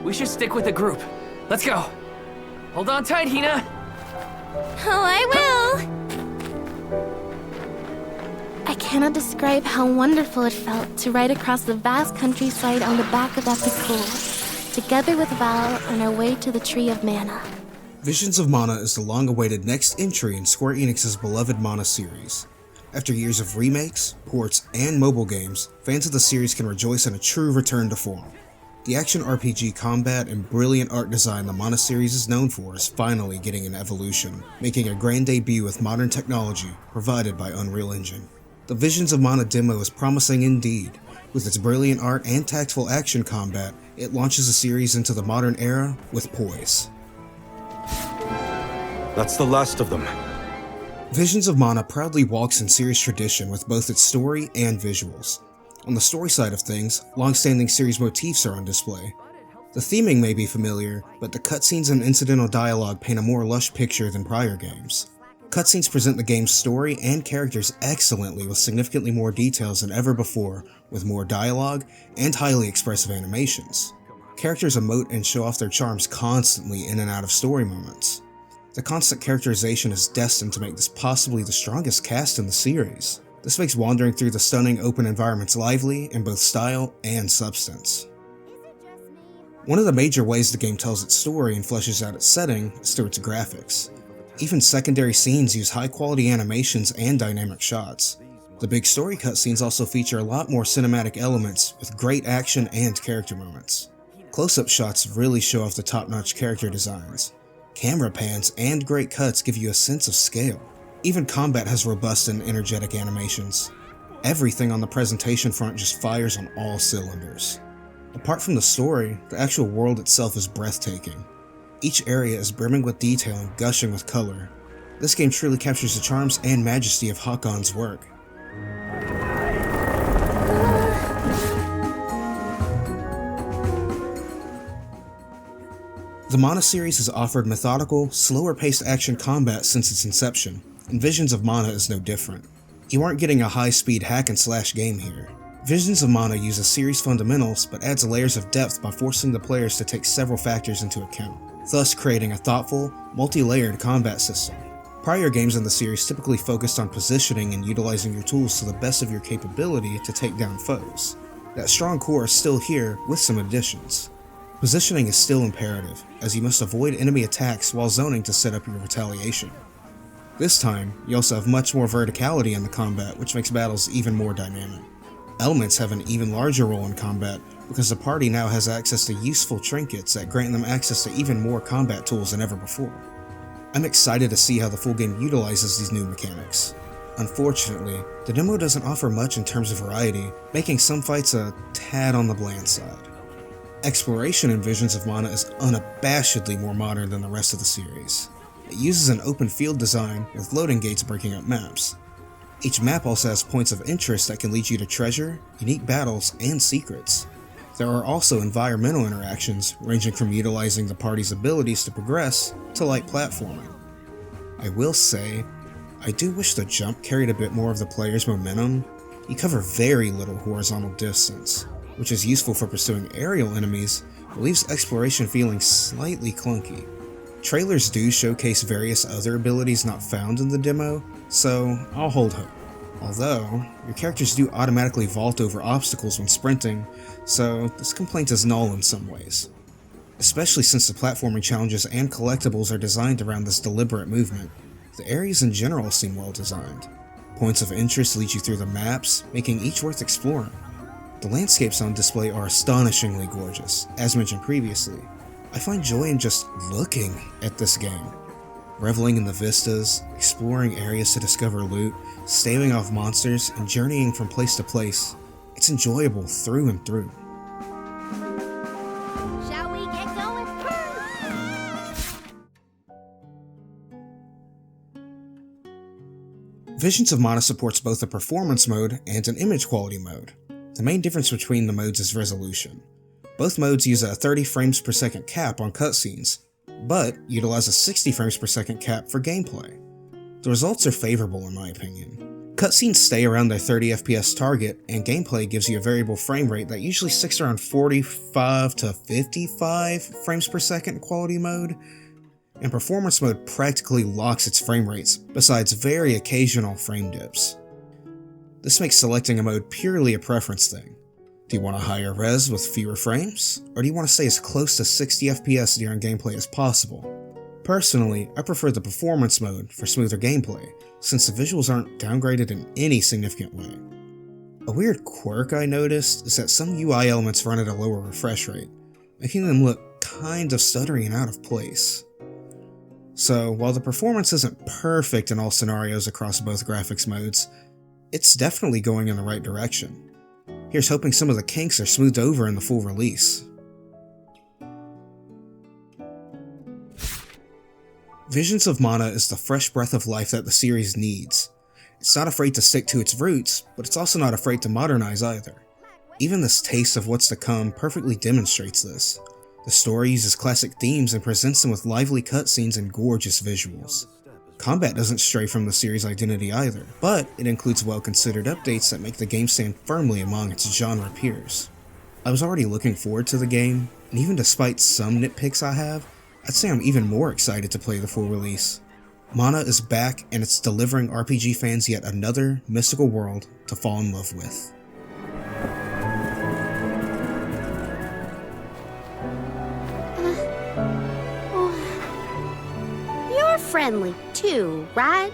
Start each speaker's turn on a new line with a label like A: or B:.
A: We should stick with the group. Let's go. Hold on tight, Hina.
B: Oh, I will! I cannot describe how wonderful it felt to ride across the vast countryside on the back of Epic Bull, together with Val on our way to the Tree of Mana.
C: Visions of Mana is the long-awaited next entry in Square Enix's beloved Mana series. After years of remakes, ports, and mobile games, fans of the series can rejoice in a true return to form. The action RPG combat and brilliant art design the Mana series is known for is finally getting an evolution, making a grand debut with modern technology provided by Unreal Engine. The Visions of Mana demo is promising indeed. With its brilliant art and tactful action combat, it launches the series into the modern era with poise.
D: That's the last of them.
C: Visions of Mana proudly walks in series tradition with both its story and visuals. On the story side of things, long-standing series motifs are on display. The theming may be familiar, but the cutscenes and incidental dialogue paint a more lush picture than prior games. Cutscenes present the game's story and characters excellently with significantly more details than ever before, with more dialogue and highly expressive animations. Characters emote and show off their charms constantly in and out of story moments. The constant characterization is destined to make this possibly the strongest cast in the series. This makes wandering through the stunning open environments lively in both style and substance. One of the major ways the game tells its story and fleshes out its setting is through its graphics. Even secondary scenes use high-quality animations and dynamic shots. The big story cutscenes also feature a lot more cinematic elements with great action and character moments. Close-up shots really show off the top-notch character designs. Camera pans and great cuts give you a sense of scale. Even combat has robust and energetic animations. Everything on the presentation front just fires on all cylinders. Apart from the story, the actual world itself is breathtaking. Each area is brimming with detail and gushing with color. This game truly captures the charms and majesty of Hakon's work. The Mana series has offered methodical, slower-paced action combat since its inception, and Visions of Mana is no different. You aren't getting a high-speed hack-and-slash game here. Visions of Mana uses series fundamentals but adds layers of depth by forcing the players to take several factors into account, thus creating a thoughtful, multi-layered combat system. Prior games in the series typically focused on positioning and utilizing your tools to the best of your capability to take down foes. That strong core is still here with some additions. Positioning is still imperative, as you must avoid enemy attacks while zoning to set up your retaliation. This time, you also have much more verticality in the combat, which makes battles even more dynamic. Elements have an even larger role in combat, because the party now has access to useful trinkets that grant them access to even more combat tools than ever before. I'm excited to see how the full game utilizes these new mechanics. Unfortunately, the demo doesn't offer much in terms of variety, making some fights a tad on the bland side. Exploration in Visions of Mana is unabashedly more modern than the rest of the series. It uses an open field design with loading gates breaking up maps. Each map also has points of interest that can lead you to treasure, unique battles, and secrets. There are also environmental interactions, ranging from utilizing the party's abilities to progress to light platforming. I will say, I do wish the jump carried a bit more of the player's momentum. You cover very little horizontal distance, which is useful for pursuing aerial enemies, but leaves exploration feeling slightly clunky. Trailers do showcase various other abilities not found in the demo, so I'll hold hope. Although, your characters do automatically vault over obstacles when sprinting, so this complaint is null in some ways. Especially since the platforming challenges and collectibles are designed around this deliberate movement, the areas in general seem well designed. Points of interest lead you through the maps, making each worth exploring. The landscapes on display are astonishingly gorgeous, as mentioned previously. I find joy in just looking at this game. Reveling in the vistas, exploring areas to discover loot, staving off monsters, and journeying from place to place. It's enjoyable through and through.
B: Shall we get going?
C: Visions of Mana supports both a performance mode and an image quality mode. The main difference between the modes is resolution. Both modes use a 30 frames per second cap on cutscenes, but utilize a 60 frames per second cap for gameplay. The results are favorable in my opinion. Cutscenes stay around their 30 FPS target, and gameplay gives you a variable frame rate that usually sticks around 45 to 55 frames per second in quality mode, and performance mode practically locks its frame rates, besides very occasional frame dips. This makes selecting a mode purely a preference thing. Do you want a higher res with fewer frames, or do you want to stay as close to 60 FPS during gameplay as possible? Personally, I prefer the performance mode for smoother gameplay, since the visuals aren't downgraded in any significant way. A weird quirk I noticed is that some UI elements run at a lower refresh rate, making them look kind of stuttery and out of place. So, while the performance isn't perfect in all scenarios across both graphics modes, it's definitely going in the right direction. Here's hoping some of the kinks are smoothed over in the full release. Visions of Mana is the fresh breath of life that the series needs. It's not afraid to stick to its roots, but it's also not afraid to modernize either. Even this taste of what's to come perfectly demonstrates this. The story uses classic themes and presents them with lively cutscenes and gorgeous visuals. Combat doesn't stray from the series' identity either, but it includes well-considered updates that make the game stand firmly among its genre peers. I was already looking forward to the game, and even despite some nitpicks I have, I'd say I'm even more excited to play the full release. Mana is back, and it's delivering RPG fans yet another mystical world to fall in love with.
D: You're friendly too, right?